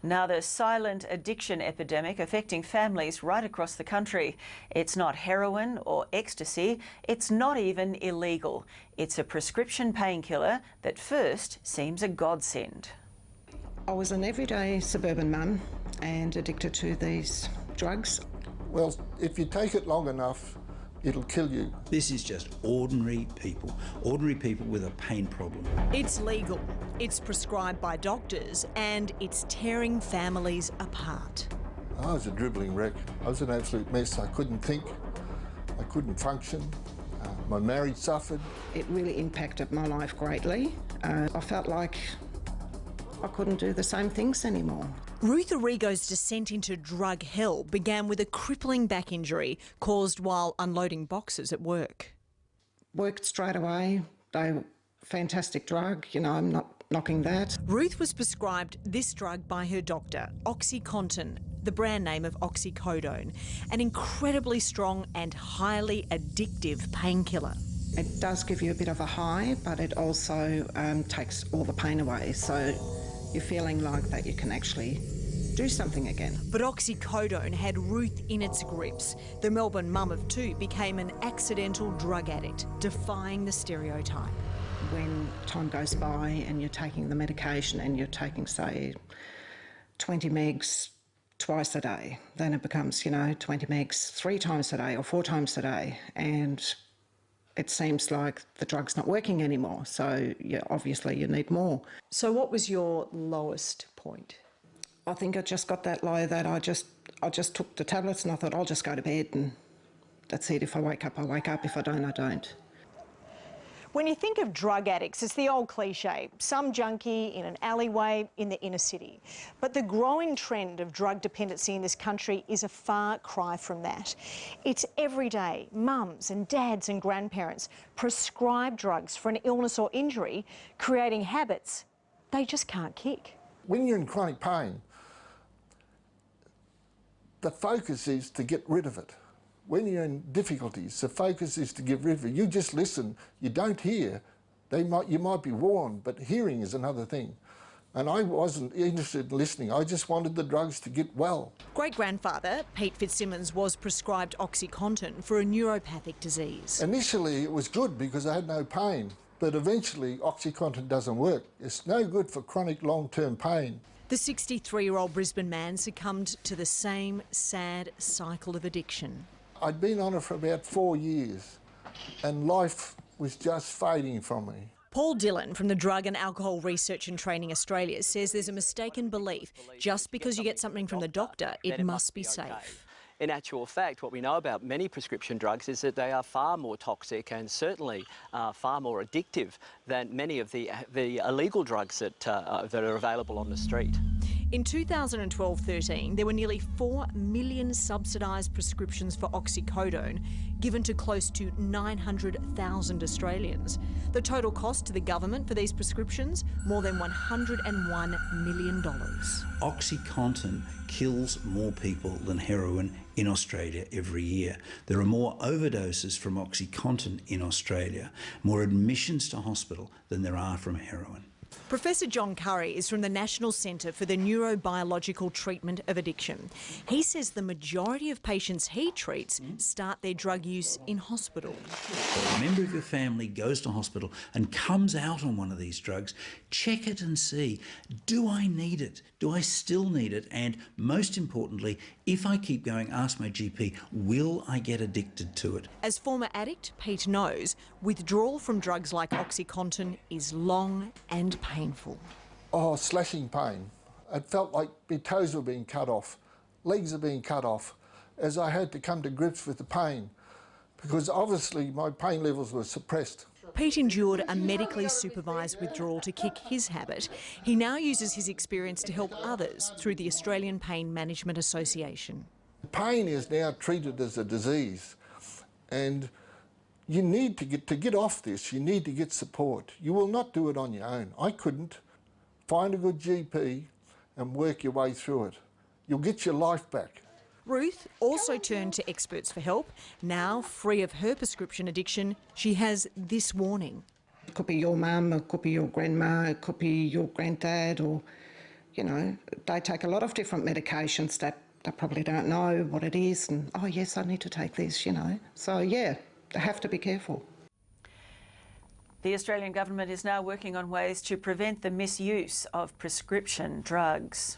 Now, the silent addiction epidemic affecting families right across the country. It's not heroin or ecstasy, it's not even illegal. It's a prescription painkiller that first seems a godsend. I was an everyday suburban mum and addicted to these drugs. Well, if you take it long enough, it'll kill you. This is just ordinary people with a pain problem. It's legal, it's prescribed by doctors, and it's tearing families apart. I was a dribbling wreck. I was an absolute mess. I couldn't think, I couldn't function. My marriage suffered. It really impacted my life greatly. I felt like I couldn't do the same things anymore. Ruth Arrigo's descent into drug hell began with a crippling back injury caused while unloading boxes at work. Worked straight away. They were a fantastic drug, you know, I'm not knocking that. Ruth was prescribed this drug by her doctor, OxyContin, the brand name of Oxycodone, an incredibly strong and highly addictive painkiller. It does give you a bit of a high, but it also takes all the pain away. So you're feeling like that you can actually do something again. But Oxycodone had Ruth in its grips. The Melbourne mum of two became an accidental drug addict, defying the stereotype. When time goes by and you're taking the medication and you're taking, say, 20 megs twice a day, then it becomes, you know, 20 megs 3 times a day or 4 times a day. And it seems like the drug's not working anymore, so obviously you need more. So what was your lowest point? I think I just got that low that I just took the tablets and I thought I'll just go to bed and that's it. If I wake up, I wake up. If I don't, I don't. When you think of drug addicts, it's the old cliche, some junkie in an alleyway in the inner city. But the growing trend of drug dependency in this country is a far cry from that. It's everyday mums and dads and grandparents prescribe drugs for an illness or injury, creating habits they just can't kick. When you're in chronic pain, the focus is to get rid of it. When you're in difficulties, the focus is to get rid of it. You just listen, you don't hear. You might be warned, but hearing is another thing. And I wasn't interested in listening, I just wanted the drugs to get well. Great-grandfather Pete Fitzsimmons was prescribed OxyContin for a neuropathic disease. Initially it was good because I had no pain, but eventually OxyContin doesn't work. It's no good for chronic long-term pain. The 63-year-old Brisbane man succumbed to the same sad cycle of addiction. I'd been on it for about 4 years and life was just fading from me. Paul Dillon from the Drug and Alcohol Research and Training Australia says there's a mistaken belief just because you get something from the doctor, it must be safe. In actual fact, what we know about many prescription drugs is that they are far more toxic and certainly far more addictive than many of the illegal drugs that are available on the street. In 2012-13, there were nearly 4 million subsidised prescriptions for oxycodone given to close to 900,000 Australians. The total cost to the government for these prescriptions, more than $101 million. OxyContin kills more people than heroin in Australia every year. There are more overdoses from OxyContin in Australia, more admissions to hospital than there are from heroin. Professor John Curry is from the National Centre for the Neurobiological Treatment of Addiction. He says the majority of patients he treats start their drug use in hospital. If a member of your family goes to hospital and comes out on one of these drugs, check it and see, do I need it? Do I still need it? And most importantly, if I keep going, ask my GP, will I get addicted to it? As former addict, Pete knows withdrawal from drugs like OxyContin is long and painful. Oh, slashing pain. It felt like my toes were being cut off, legs are being cut off, as I had to come to grips with the pain, because obviously my pain levels were suppressed. Pete endured a medically supervised withdrawal to kick his habit. He now uses his experience to help others through the Australian Pain Management Association. Pain is now treated as a disease, and you need to get off this, you need to get support. You will not do it on your own. I couldn't. Find a good GP and work your way through it. You'll get your life back. Ruth also turned to experts for help. Now, free of her prescription addiction, she has this warning. It could be your mum, it could be your grandma, it could be your granddad or you know, they take a lot of different medications that they probably don't know what it is, and, oh yes, I need to take this, you know. So yeah, they have to be careful. The Australian government is now working on ways to prevent the misuse of prescription drugs.